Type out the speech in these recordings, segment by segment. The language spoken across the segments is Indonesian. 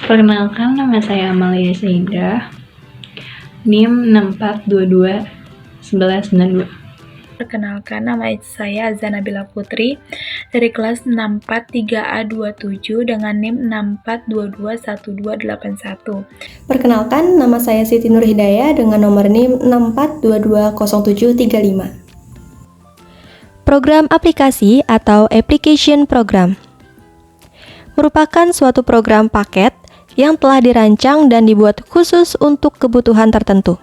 Perkenalkan, nama saya Amalia Saidah, NIM 64221192. Perkenalkan, nama saya Azza Nabila Putri dari kelas 643A27 dengan NIM 64221281. Perkenalkan, nama saya Siti Nur Hidayah dengan nomor NIM 64220735. Program aplikasi atau application program merupakan suatu program paket yang telah dirancang dan dibuat khusus untuk kebutuhan tertentu.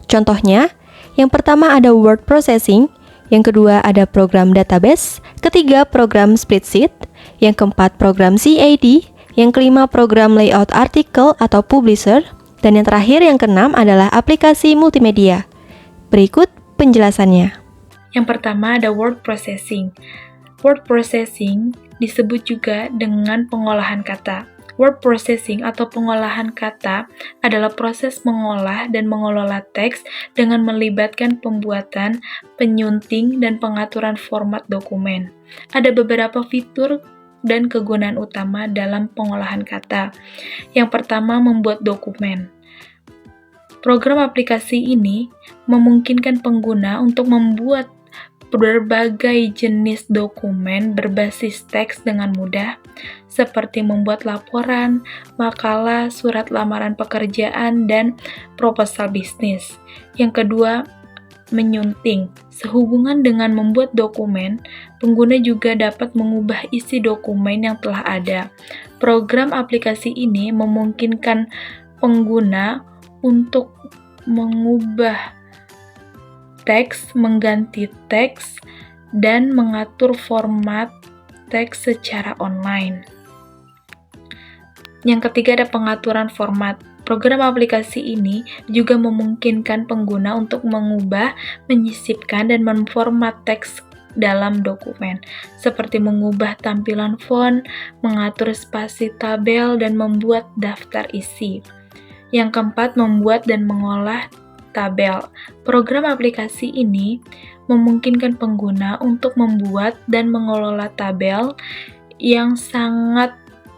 Contohnya, yang pertama ada word processing, yang kedua ada program database, ketiga program spreadsheet, yang keempat program CAD, yang kelima program layout artikel atau publisher, dan yang terakhir yang keenam adalah aplikasi multimedia. Berikut penjelasannya. Yang pertama ada word processing. Word processing disebut juga dengan pengolahan kata. Word processing atau pengolahan kata adalah proses mengolah dan mengelola teks dengan melibatkan pembuatan, penyunting, dan pengaturan format dokumen. Ada beberapa fitur dan kegunaan utama dalam pengolahan kata. Yang pertama, membuat dokumen. Program aplikasi ini memungkinkan pengguna untuk membuat berbagai jenis dokumen berbasis teks dengan mudah, seperti membuat laporan, makalah, surat lamaran pekerjaan, dan proposal bisnis. Yang kedua, menyunting. Sehubungan dengan membuat dokumen, pengguna juga dapat mengubah isi dokumen yang telah ada. Program aplikasi ini memungkinkan pengguna untuk mengubah teks, mengganti teks, dan mengatur format teks secara online. Yang ketiga ada pengaturan format. Program aplikasi ini juga memungkinkan pengguna untuk mengubah, menyisipkan, dan memformat teks dalam dokumen, seperti mengubah tampilan font, mengatur spasi tabel, dan membuat daftar isi. Yang keempat, membuat dan mengolah tabel. Program aplikasi ini memungkinkan pengguna untuk membuat dan mengelola tabel yang sangat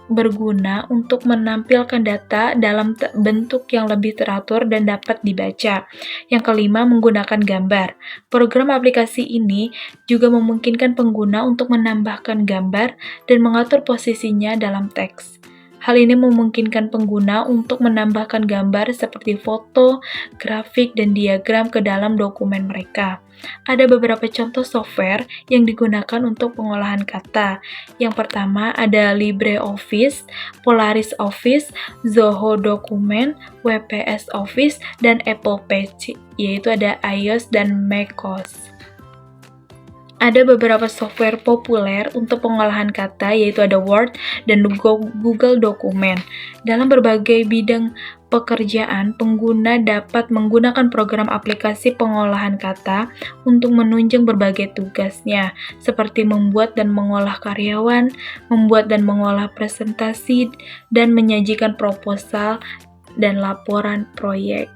berguna untuk menampilkan data dalam bentuk yang lebih teratur dan dapat dibaca. Yang kelima, menggunakan gambar. Program aplikasi ini juga memungkinkan pengguna untuk menambahkan gambar dan mengatur posisinya dalam teks. Hal ini memungkinkan pengguna untuk menambahkan gambar seperti foto, grafik, dan diagram ke dalam dokumen mereka. Ada beberapa contoh software yang digunakan untuk pengolahan kata. Yang pertama ada LibreOffice, Polaris Office, Zoho Document, WPS Office, dan Apple Page, yaitu ada iOS dan macOS. Ada beberapa software populer untuk pengolahan kata, yaitu ada Word dan Google Dokumen. Dalam berbagai bidang pekerjaan, pengguna dapat menggunakan program aplikasi pengolahan kata untuk menunjang berbagai tugasnya, seperti membuat dan mengolah karyawan, membuat dan mengolah presentasi, dan menyajikan proposal dan laporan proyek.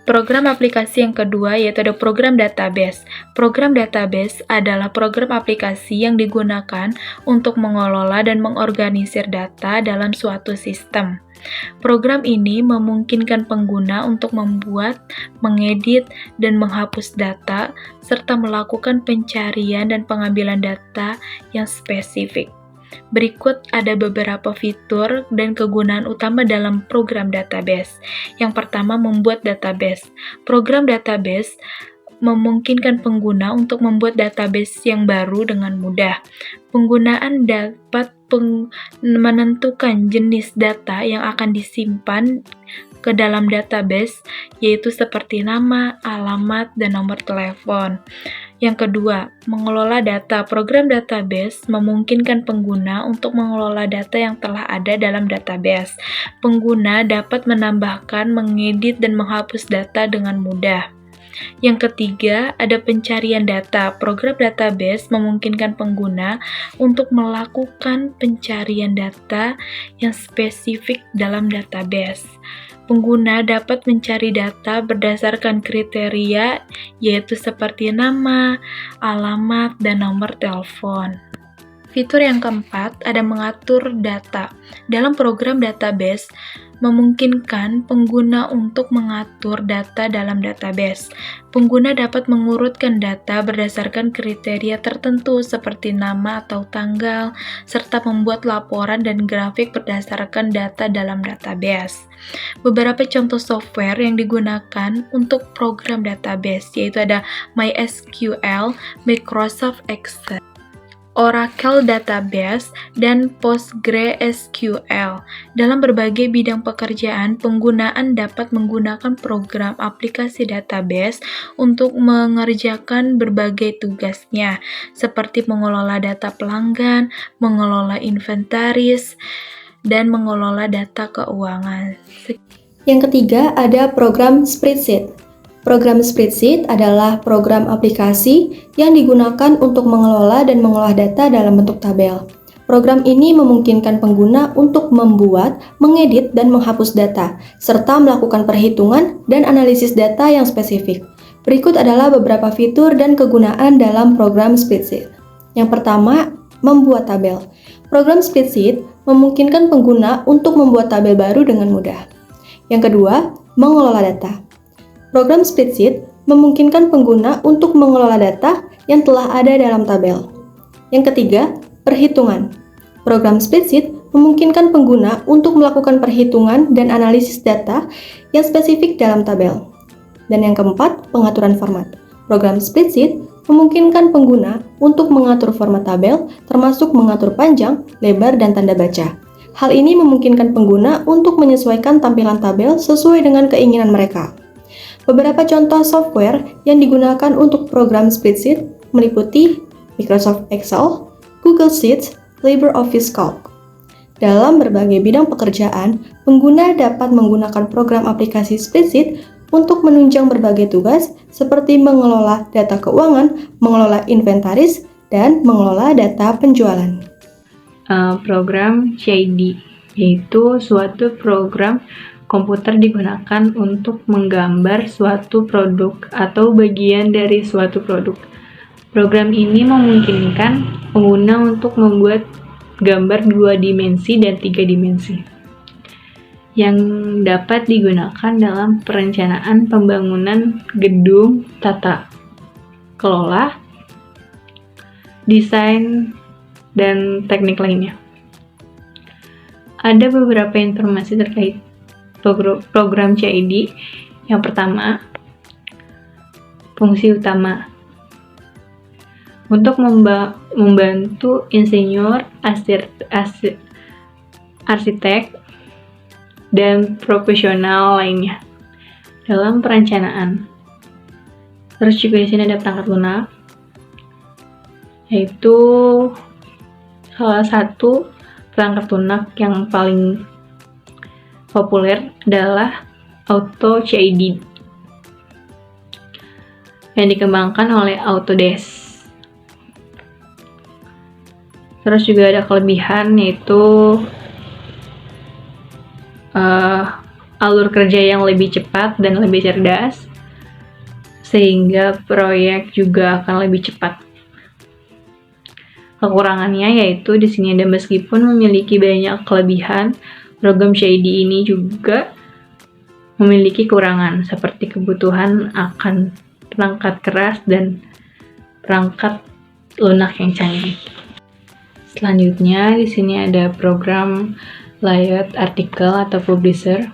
Program aplikasi yang kedua yaitu ada program database. Program database adalah program aplikasi yang digunakan untuk mengelola dan mengorganisir data dalam suatu sistem. Program ini memungkinkan pengguna untuk membuat, mengedit, dan menghapus data, serta melakukan pencarian dan pengambilan data yang spesifik. Berikut ada beberapa fitur dan kegunaan utama dalam program database. Yang pertama, membuat database. Program database memungkinkan pengguna untuk membuat database yang baru dengan mudah. Penggunaan dapat menentukan jenis data yang akan disimpan ke dalam database, yaitu seperti nama, alamat, dan nomor telepon. Yang kedua, mengelola data. Program database memungkinkan pengguna untuk mengelola data yang telah ada dalam database. Pengguna dapat menambahkan, mengedit, dan menghapus data dengan mudah. Yang ketiga, ada pencarian data. Program database memungkinkan pengguna untuk melakukan pencarian data yang spesifik dalam database. Pengguna dapat mencari data berdasarkan kriteria, yaitu seperti nama, alamat, dan nomor telepon. Fitur yang keempat ada mengatur data. Dalam program database, memungkinkan pengguna untuk mengatur data dalam database. Pengguna dapat mengurutkan data berdasarkan kriteria tertentu seperti nama atau tanggal, serta membuat laporan dan grafik berdasarkan data dalam database. Beberapa contoh software yang digunakan untuk program database yaitu ada MySQL, Microsoft Excel, Oracle Database, dan PostgreSQL. Dalam berbagai bidang pekerjaan, penggunaan dapat menggunakan program aplikasi database untuk mengerjakan berbagai tugasnya, seperti mengelola data pelanggan, mengelola inventaris, dan mengelola data keuangan. Yang ketiga ada program spreadsheet. Program spreadsheet adalah program aplikasi yang digunakan untuk mengelola dan mengolah data dalam bentuk tabel. Program ini memungkinkan pengguna untuk membuat, mengedit, dan menghapus data, serta melakukan perhitungan dan analisis data yang spesifik. Berikut adalah beberapa fitur dan kegunaan dalam program spreadsheet. Yang pertama, membuat tabel. Program spreadsheet memungkinkan pengguna untuk membuat tabel baru dengan mudah. Yang kedua, mengelola data. Program spreadsheet memungkinkan pengguna untuk mengelola data yang telah ada dalam tabel. Yang ketiga, perhitungan. Program spreadsheet memungkinkan pengguna untuk melakukan perhitungan dan analisis data yang spesifik dalam tabel. Dan yang keempat, pengaturan format. Program spreadsheet memungkinkan pengguna untuk mengatur format tabel, termasuk mengatur panjang, lebar, dan tanda baca. Hal ini memungkinkan pengguna untuk menyesuaikan tampilan tabel sesuai dengan keinginan mereka. Beberapa contoh software yang digunakan untuk program spreadsheet meliputi Microsoft Excel, Google Sheets, LibreOffice Calc. Dalam berbagai bidang pekerjaan, pengguna dapat menggunakan program aplikasi spreadsheet untuk menunjang berbagai tugas seperti mengelola data keuangan, mengelola inventaris, dan mengelola data penjualan. Program CID, yaitu suatu program komputer digunakan untuk menggambar suatu produk atau bagian dari suatu produk. Program ini memungkinkan pengguna untuk membuat gambar 2 dimensi dan 3 dimensi yang dapat digunakan dalam perencanaan pembangunan gedung, tata kelola, desain, dan teknik lainnya. Ada beberapa informasi terkait program CID. Yang pertama, fungsi utama untuk membantu insinyur, arsitek, dan profesional lainnya dalam perencanaan. Terus juga di sini ada perangkat lunak, yaitu salah satu perangkat lunak yang paling populer adalah Auto CID yang dikembangkan oleh Autodesk. Terus juga ada kelebihan yaitu alur kerja yang lebih cepat dan lebih cerdas, sehingga proyek juga akan lebih cepat. Kekurangannya yaitu di sini ada meskipun memiliki banyak kelebihan, program CID ini juga memiliki kekurangan seperti kebutuhan akan perangkat keras dan perangkat lunak yang canggih. Selanjutnya di sini ada program layout artikel atau publisher.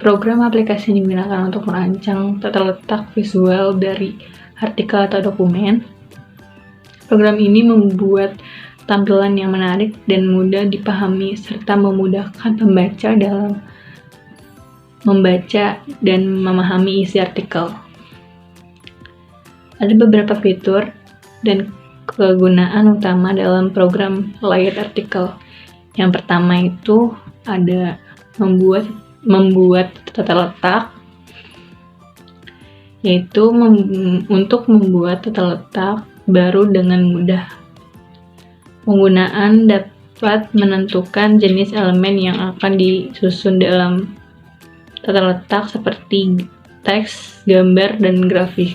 Program aplikasi ini digunakan untuk merancang tata letak visual dari artikel atau dokumen. Program ini membuat tampilan yang menarik dan mudah dipahami serta memudahkan pembaca dalam membaca dan memahami isi artikel. Ada beberapa fitur dan kegunaan utama dalam program layout artikel. Yang pertama itu ada membuat tata letak, yaitu untuk membuat tata letak baru dengan mudah. Penggunaan dapat menentukan jenis elemen yang akan disusun dalam tata letak seperti teks, gambar, dan grafik.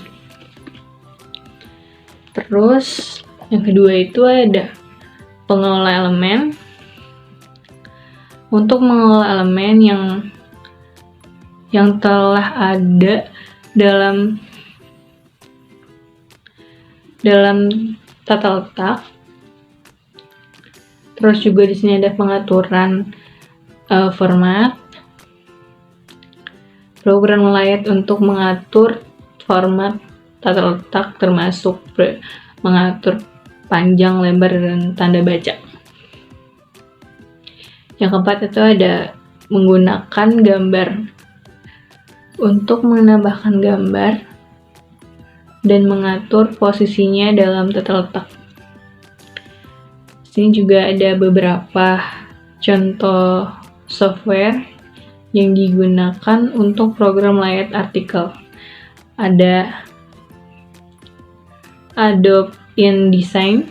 Terus Yang kedua itu ada pengelola elemen. Untuk mengelola elemen yang telah ada dalam tata letak. Terus juga di sini ada pengaturan format. Program layout untuk mengatur format tata letak termasuk mengatur panjang, lebar, dan tanda baca. Yang keempat itu ada menggunakan gambar. Untuk menambahkan gambar dan mengatur posisinya dalam tata letak. Sini juga ada beberapa contoh software yang digunakan untuk program layout artikel. Ada Adobe InDesign,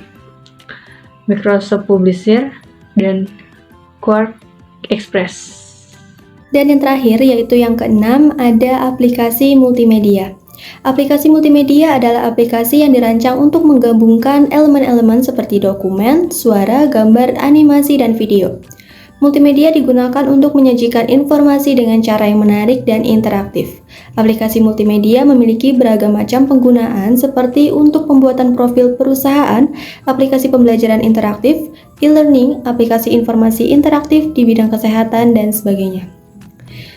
Microsoft Publisher, dan Quark Express. Dan yang terakhir yaitu yang keenam ada aplikasi multimedia. Aplikasi multimedia adalah aplikasi yang dirancang untuk menggabungkan elemen-elemen seperti dokumen, suara, gambar, animasi, dan video. Multimedia digunakan untuk menyajikan informasi dengan cara yang menarik dan interaktif. Aplikasi multimedia memiliki beragam macam penggunaan seperti untuk pembuatan profil perusahaan, aplikasi pembelajaran interaktif, e-learning, aplikasi informasi interaktif di bidang kesehatan, dan sebagainya.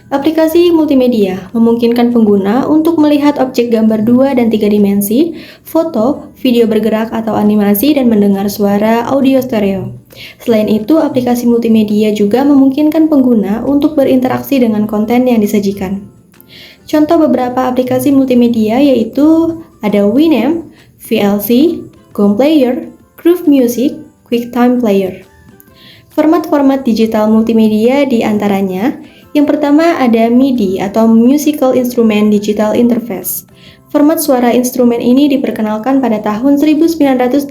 Aplikasi multimedia memungkinkan pengguna untuk melihat objek gambar 2 dan 3 dimensi, foto, video bergerak atau animasi, dan mendengar suara audio stereo. Selain itu, aplikasi multimedia juga memungkinkan pengguna untuk berinteraksi dengan konten yang disajikan. Contoh beberapa aplikasi multimedia yaitu ada Winamp, VLC, Gom Player, Groove Music, QuickTime Player. Format-format digital multimedia di antaranya. Yang pertama ada MIDI atau Musical Instrument Digital Interface. Format suara instrumen ini diperkenalkan pada tahun 1983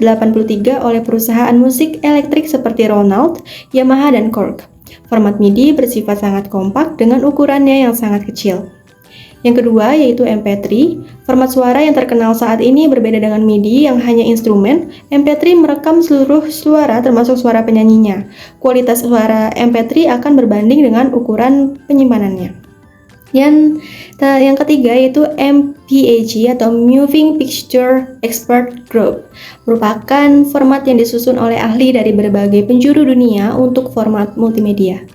oleh perusahaan musik elektrik seperti Ronald, Yamaha, dan Korg. Format MIDI bersifat sangat kompak dengan ukurannya yang sangat kecil. Yang kedua yaitu MP3. Format suara yang terkenal saat ini berbeda dengan MIDI yang hanya instrumen. MP3 merekam seluruh suara termasuk suara penyanyinya. Kualitas suara MP3 akan berbanding dengan ukuran penyimpanannya. Yang ketiga yaitu MPEG atau Moving Picture Expert Group, merupakan format yang disusun oleh ahli dari berbagai penjuru dunia untuk format multimedia.